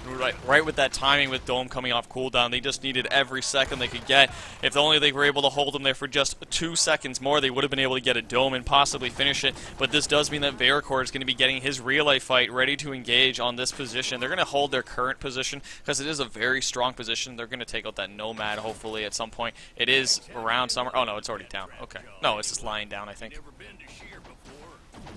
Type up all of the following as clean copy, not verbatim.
right with that timing with Dome coming off cooldown. They just needed every second they could get. If only they were able to hold him there for just 2 seconds more, they would have been able to get a Dome and possibly finish it. But this does mean that Varicor is going to be getting his relay fight ready to engage on this position. They're going to hold their current position because it is a very strong position. They're going to take out that Nomad hopefully at some point. It is around summer. Oh no, it's already down. Okay. No, it's just lying down, I think.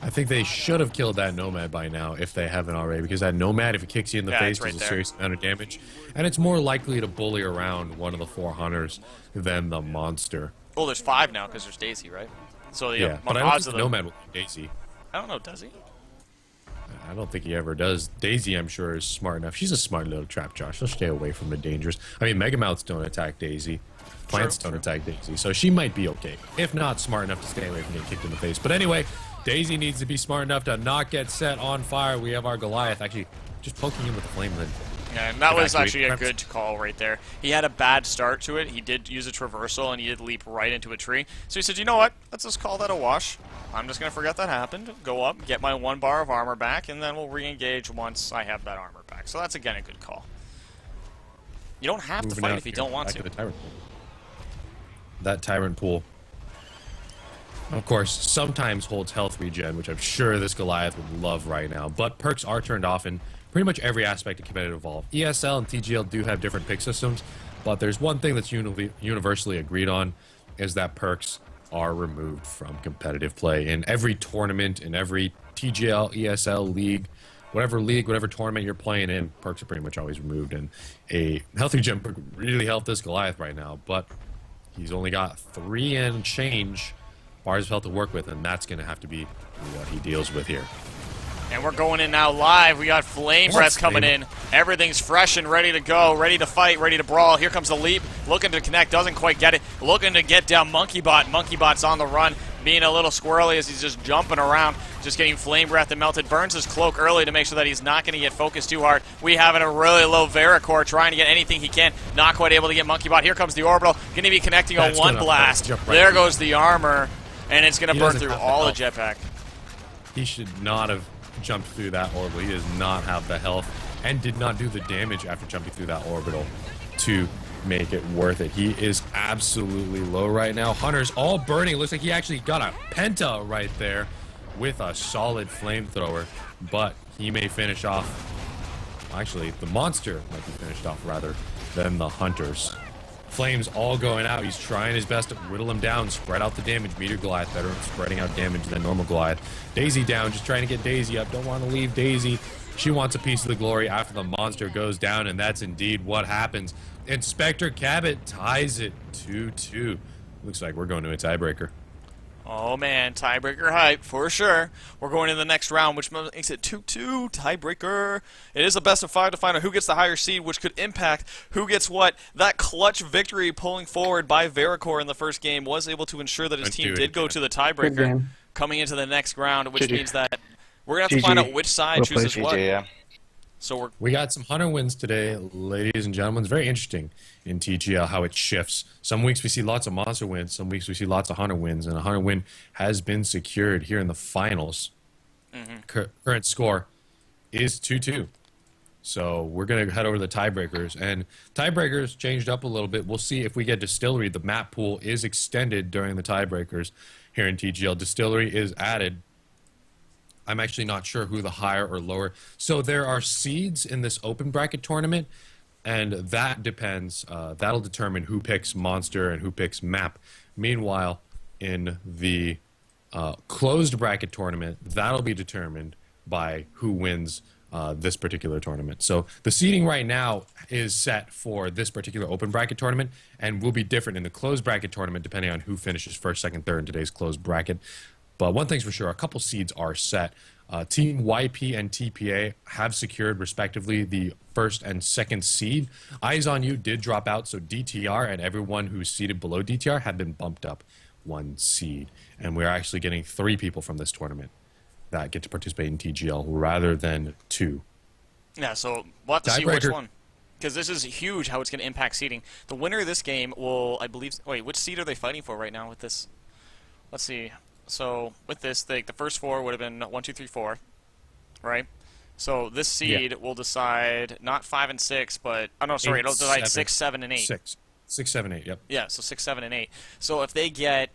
I think they should have killed that Nomad by now if they haven't already, because that Nomad, if it kicks you in the face, does a serious amount of damage, and it's more likely to bully around one of the 4 hunters than the monster. Well, there's 5 now because there's Daisy, right? So yeah, but I don't think the Nomad will be Daisy. I don't know, does he? I don't think he ever does. Daisy, I'm sure, is smart enough. She's a smart little trap, Josh. She'll stay away from the dangers. I mean, Megamouths don't attack Daisy. Plants don't attack Daisy, so she might be okay. If not smart enough to stay away from getting kicked in the face. But anyway, Daisy needs to be smart enough to not get set on fire. We have our Goliath actually just poking him with the flame lid. Yeah, and that was actually a good call right there. He had a bad start to it. He did use a traversal, and he did leap right into a tree. So he said, you know what? Let's just call that a wash. I'm just going to forget that happened, go up, get my 1 bar of armor back, and then we'll re-engage once I have that armor back. So that's, again, a good call. You don't have to fight if you don't want to. That Tyrant Pool, of course, sometimes holds health regen, which I'm sure this Goliath would love right now. But perks are turned off in pretty much every aspect of competitive Evolve. ESL and TGL do have different pick systems, but there's one thing that's universally agreed on, is that perks are removed from competitive play. In every tournament, in every TGL, ESL league, whatever tournament you're playing in, perks are pretty much always removed. And a health regen perk really helped this Goliath right now, but he's only got 3 and change bars of health to work with, and that's going to have to be what he deals with here. And we're going in now live. We got Flame Breath coming in. Everything's fresh and ready to go, ready to fight, ready to brawl. Here comes the leap, looking to connect, doesn't quite get it. Looking to get down Monkeybot. Monkeybot's on the run, being a little squirrely as he's just jumping around, just getting Flame Breath and melted. Burns his cloak early to make sure that he's not going to get focused too hard. We have a really low Varicor trying to get anything he can. Not quite able to get Monkeybot. Here comes the Orbital, going to be connecting on 1 blast. There goes the armor, and it's going to burn through all the jetpack. He should not have jumped through that orbital. He does not have the health and did not do the damage after jumping through that orbital to make it worth it. He is absolutely low right now. Hunter's all burning. It looks like he actually got a penta right there with a solid flamethrower, but he may finish off. Actually, the monster might be finished off rather than the hunters. Flames all going out. He's trying his best to whittle him down, spread out the damage. Meteor Goliath better at spreading out damage than normal Goliath. Daisy down, just trying to get Daisy up. Don't want to leave Daisy. She wants a piece of the glory after the monster goes down, and that's indeed what happens. Inspector Cabot ties it 2-2. Looks like we're going to a tiebreaker. Oh man, tiebreaker hype for sure. We're going to the next round, which makes it 2-2 tiebreaker. It is a best of 5 to find out who gets the higher seed, which could impact who gets what. That clutch victory pulling forward by Varicor in the first game was able to ensure that his team did go to the tiebreaker coming into the next round, which means that we're gonna have to find out which side chooses what. Yeah. So we got some hunter wins today, ladies and gentlemen. It's very interesting in TGL how it shifts. Some weeks we see lots of monster wins, some weeks we see lots of hunter wins, and a hunter win has been secured here in the finals. Current score is 2-2. So we're going to head over to the tiebreakers, and tiebreakers changed up a little bit. We'll see if we get Distillery. The map pool is extended during the tiebreakers here in TGL. Distillery is added. I'm actually not sure who the higher or lower. So there are seeds in this open bracket tournament, and that depends. That'll determine who picks monster and who picks map. Meanwhile, in the closed bracket tournament, that'll be determined by who wins this particular tournament. So the seeding right now is set for this particular open bracket tournament, and will be different in the closed bracket tournament depending on who finishes first, second, third in today's closed bracket. But one thing's for sure, a couple seeds are set. Team YP and TPA have secured, respectively, the first and second seed. Eyes on You did drop out, so DTR and everyone who's seated below DTR have been bumped up 1 seed. And we're actually getting 3 people from this tournament that get to participate in TGL rather than 2. Yeah, so we'll have to see which one. Because this is huge how it's going to impact seeding. The winner of this game will, I believe... Wait, which seed are they fighting for right now with this? Let's see. So with this, the first 4 would have been 1, 2, 3, 4, right? So this seed will decide not 5 and 6, but oh no, sorry, it'll decide 6, 7, and 8. 6, 7, 8. Yep. Yeah, so 6, 7, and 8. So if they get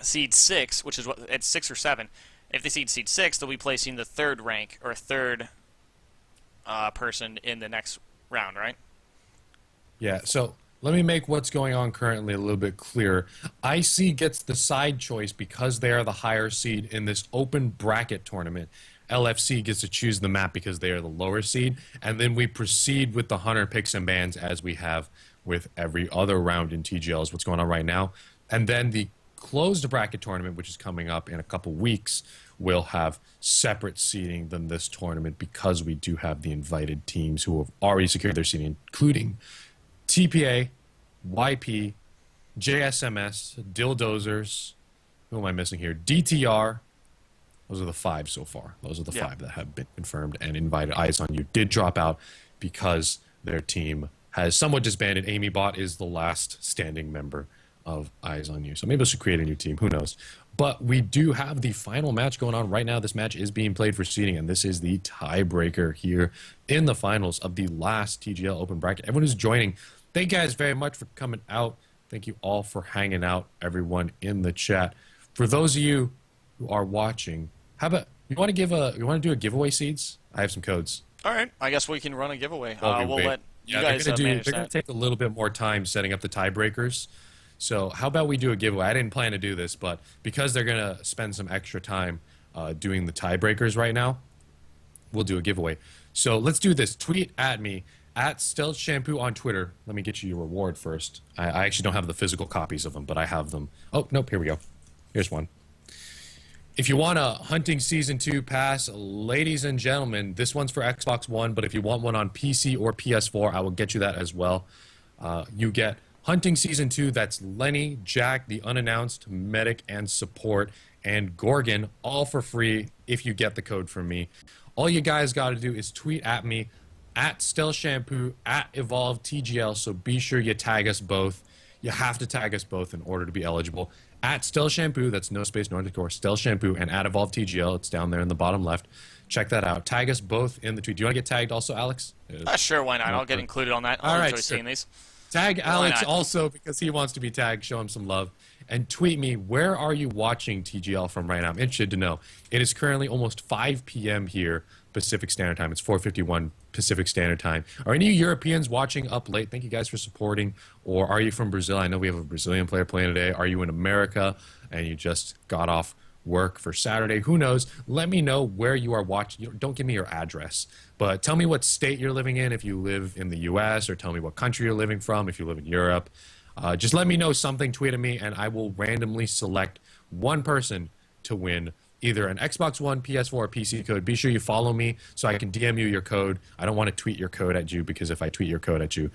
seed 6, which is what it's 6 or 7, if they seed 6, they'll be placing the third rank or third person in the next round, right? Yeah. So let me make what's going on currently a little bit clearer. IC gets the side choice because they are the higher seed in this open bracket tournament. LFC gets to choose the map because they are the lower seed, and then we proceed with the hunter picks and bans as we have with every other round in TGL is what's going on right now. And then the closed bracket tournament, which is coming up in a couple weeks, will have separate seeding than this tournament because we do have the invited teams who have already secured their seeding, including TPA, YP, JSMS, Dildozers, who am I missing here? DTR. Those are the 5 so far. Those are the 5 that have been confirmed and invited. Eyes on You did drop out because their team has somewhat disbanded. AmyBot is the last standing member of Eyes on You. So maybe I should create a new team. Who knows? But we do have the final match going on right now. This match is being played for seeding, and this is the tiebreaker here in the finals of the last TGL Open Bracket. Everyone who's joining, thank you guys very much for coming out. Thank you all for hanging out, everyone in the chat. For those of you who are watching, how about you want to do a giveaway, Seeds? I have some codes. All right, I guess we can run a giveaway. While We'll wait. let you Yeah, guys manage they're going to take a little bit more time setting up the tiebreakers. So how about we do a giveaway? I didn't plan to do this, but because they're going to spend some extra time doing the tiebreakers right now, we'll do a giveaway. So let's do this. Tweet at me, at Stealth Shampoo on Twitter. Let me get you your reward first. I actually don't have the physical copies of them, but I have them. Oh, nope, here we go. Here's one. If you want a Hunting Season 2 pass, ladies and gentlemen, this one's for Xbox One, but if you want one on PC or PS4, I will get you that as well. You get Hunting Season 2, that's Lenny, Jack, the Unannounced, Medic, and Support, and Gorgon, all for free if you get the code from me. All you guys got to do is tweet at me, at Stealth Shampoo, at Evolve TGL, so be sure you tag us both. You have to tag us both in order to be eligible. At Stealth Shampoo, that's no space, no underscore, Stealth Shampoo, and at Evolve TGL, it's down there in the bottom left. Check that out. Tag us both in the tweet. Do you want to get tagged also, Alex? Sure, why not? I'll get included on that. I'll enjoy seeing these. Tag Alex also because he wants to be tagged. Show him some love. And tweet me, where are you watching TGL from right now? I'm interested to know. It is currently almost 5 p.m. here, Pacific Standard Time. It's 4:51 Pacific Standard Time. Are any Europeans watching up late? Thank you guys for supporting. Or are you from Brazil? I know we have a Brazilian player playing today. Are you in America and you just got off work for Saturday? Who knows? Let me know where you are watching. Don't give me your address, but tell me what state you're living in if you live in the U.S., or tell me what country you're living from if you live in Europe. Just let me know something, tweet at me, and I will randomly select one person to win either an Xbox One, PS4, or PC code. Be sure you follow me so I can DM you your code. I don't want to tweet your code at you because if I tweet your code at you,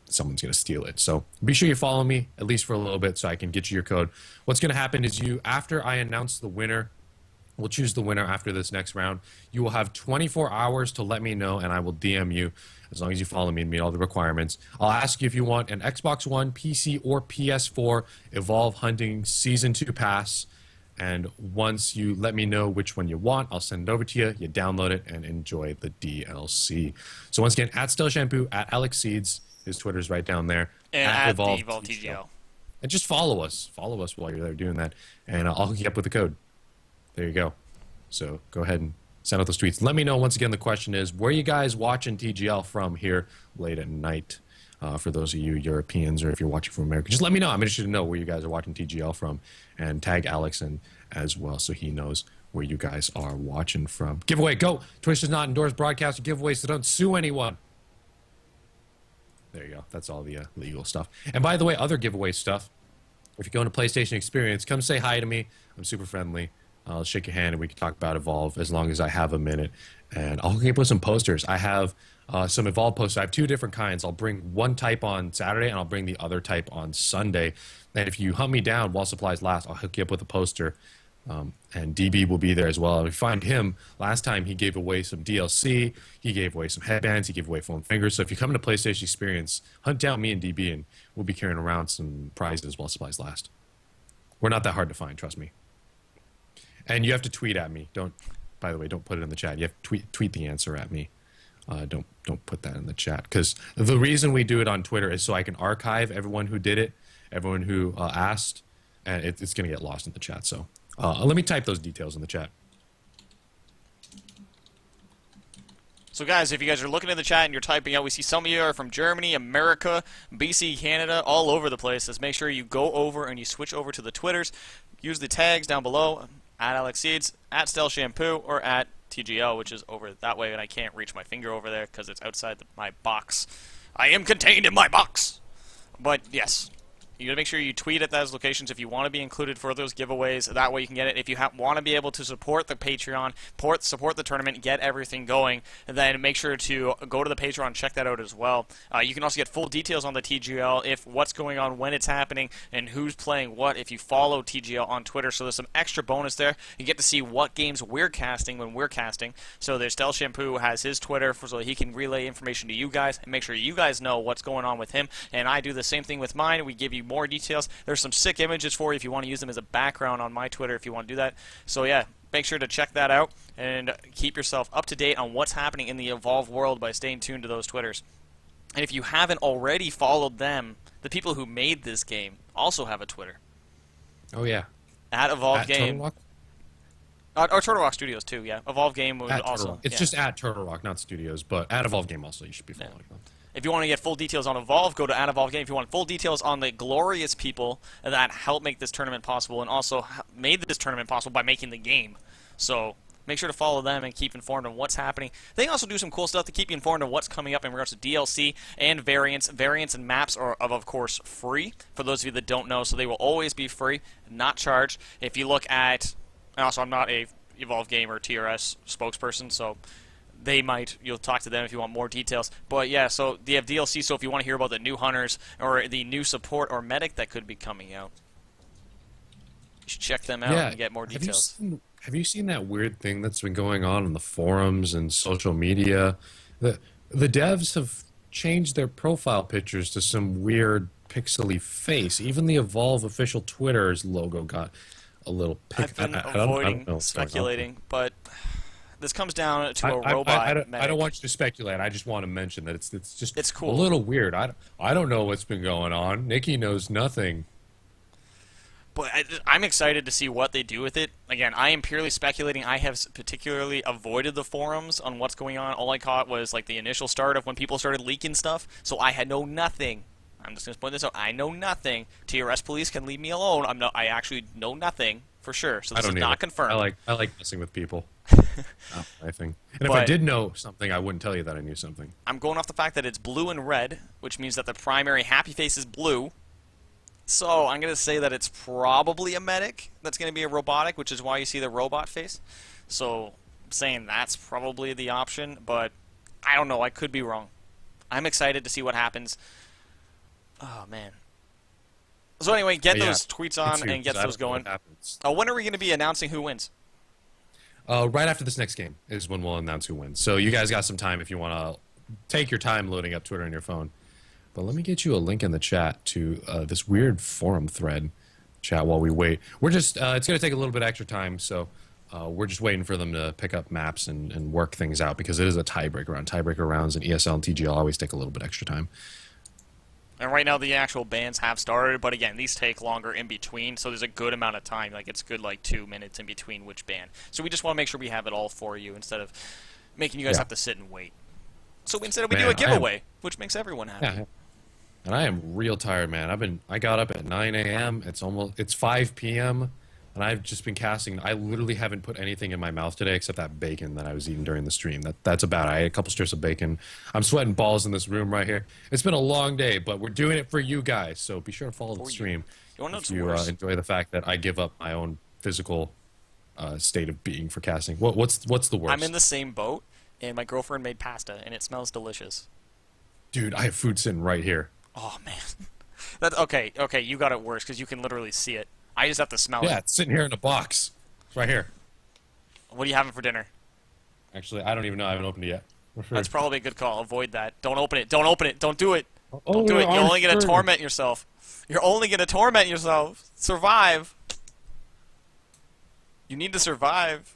someone's going to steal it. So be sure you follow me at least for a little bit so I can get you your code. What's going to happen is after I announce the winner, we'll choose the winner after this next round. You will have 24 hours to let me know, and I will DM you as long as you follow me and meet all the requirements. I'll ask you if you want an Xbox One, PC, or PS4 Evolve Hunting Season 2 pass. And once you let me know which one you want, I'll send it over to you. You download it and enjoy the DLC. So once again, at Stealth Shampoo, at Alex Seeds, his Twitter's right down there. And at Evolve TGL. And just follow us. Follow us while you're there doing that. And I'll hook you up with the code. There you go. So go ahead and send out those tweets. Let me know, once again, the question is, where are you guys watching TGL from here late at night? For those of you Europeans, or if you're watching from America, just let me know. I'm interested to know where you guys are watching TGL from, and tag Alex in as well so he knows where you guys are watching from. Giveaway, go! Twitch does not endorse broadcast or giveaways, so don't sue anyone. There you go. That's all the legal stuff. And by the way, other giveaway stuff, if you're going to PlayStation Experience, come say hi to me. I'm super friendly. I'll shake your hand and we can talk about Evolve as long as I have a minute. And I'll hook you up with some posters. I have some Evolve posters. I have 2 different kinds. I'll bring one type on Saturday and I'll bring the other type on Sunday. And if you hunt me down while supplies last, I'll hook you up with a poster. And DB will be there as well. And if you find him, last time he gave away some DLC, he gave away some headbands, he gave away foam fingers. So if you come to PlayStation Experience, hunt down me and DB and we'll be carrying around some prizes while supplies last. We're not that hard to find, trust me. And you have to tweet at me. Don't By the way, don't put it in the chat. You have to tweet the answer at me. Don't put that in the chat, because the reason we do it on Twitter is so I can archive everyone who did it, everyone who asked, and it's going to get lost in the chat. So let me type those details in the chat. So guys, if you guys are looking in the chat and you're typing out, we see some of you are from Germany, America, BC, Canada, all over the place. Let's make sure you go over and you switch over to the Twitters. Use the tags down below, at Alex Seeds, at Stell Shampoo, or at TGL, which is over that way, and I can't reach my finger over there because it's outside my box. I am contained in my box! But yes, you gotta make sure you tweet at those locations if you want to be included for those giveaways. That way you can get it. If you want to be able to support the Patreon, support the tournament, get everything going, then make sure to go to the Patreon and check that out as well. You can also get full details on the TGL, if what's going on, when it's happening, and who's playing what if you follow TGL on Twitter. So there's some extra bonus there. You get to see what games we're casting when we're casting. So there's Stell Shampoo has his Twitter so he can relay information to you guys and make sure you guys know what's going on with him. And I do the same thing with mine. We give you more details. There's some sick images for you if you want to use them as a background on my Twitter if you want to do that. So yeah, make sure to check that out and keep yourself up to date on what's happening in the Evolve world by staying tuned to those Twitters. And if you haven't already followed them, the people who made this game also have a Twitter. Oh yeah. At Evolve at Game. Turtle Rock? Or Turtle Rock Studios too, yeah. Evolve Game would also. It's just at Turtle Rock, not Studios, but at Evolve Game also you should be following them. If you want to get full details on Evolve, go to @Evolve Game. If you want full details on the glorious people that helped make this tournament possible and also made this tournament possible by making the game. So make sure to follow them and keep informed on what's happening. They also do some cool stuff to keep you informed on what's coming up in regards to DLC and variants. Variants and maps are, of course, free for those of you that don't know, so they will always be free, not charged. If you look at... And also, I'm not a Evolve Game or TRS spokesperson, so... you'll talk to them if you want more details. But yeah, so they have DLC, so if you want to hear about the new hunters or the new support or medic that could be coming out, you should check them out and get more details. Have you seen that weird thing that's been going on the forums and social media? The devs have changed their profile pictures to some weird pixely face. Even the Evolve official Twitter's logo got a little I've been avoiding speculating, but... This comes down to a robot. I don't want you to speculate. I just want to mention that it's cool. A little weird. I don't know what's been going on. Nikki knows nothing. But I'm excited to see what they do with it. Again, I am purely speculating. I have particularly avoided the forums on what's going on. All I caught was like the initial start of when people started leaking stuff. So I had know nothing. I'm just going to point this out. I know nothing. TRS police can leave me alone. I actually know nothing for sure. So this is not confirmed. I like messing with people. I think. And if I did know something, I wouldn't tell you that I knew something. I'm going off the fact that it's blue and red, which means that the primary happy face is blue. So I'm going to say that it's probably a medic that's going to be a robotic, which is why you see the robot face. So I'm saying that's probably the option, but I don't know. I could be wrong. I'm excited to see what happens. Oh, man. So anyway, get those tweets on and get those going. When are we going to be announcing who wins? Right after this next game is when we'll announce who wins. So you guys got some time if you want to take your time loading up Twitter on your phone. But let me get you a link in the chat to this weird forum thread chat while we wait. We're just, it's going to take a little bit extra time, so we're just waiting for them to pick up maps and work things out because it is a tiebreaker round. Tiebreaker rounds in ESL and TGL always take a little bit extra time. And right now the actual bans have started, but again, these take longer in between, so there's a good amount of time. Like, it's good, like, 2 minutes in between which ban. So we just want to make sure we have it all for you instead of making you guys have to sit and wait. So instead we do a giveaway, which makes everyone happy. Yeah. And I am real tired, man. I got up at 9 a.m. It's 5 p.m. and I've just been casting. I literally haven't put anything in my mouth today except that bacon that I was eating during the stream. That's about it. I ate a couple strips of bacon. I'm sweating balls in this room right here. It's been a long day, but we're doing it for you guys. So be sure to follow the stream if you enjoy the fact that I give up my own physical state of being for casting. What's the worst? I'm in the same boat, and my girlfriend made pasta, and it smells delicious. Dude, I have food sitting right here. Oh, man. That's okay, you got it worse, because you can literally see it. I just have to smell it. Yeah, it's sitting here in a box. It's right here. What are you having for dinner? Actually, I don't even know. I haven't opened it yet. That's probably a good call. Avoid that. Don't open it. Don't open it. Don't do it. Don't do it. You're only going to torment yourself. You're only going to torment yourself. Survive. You need to survive.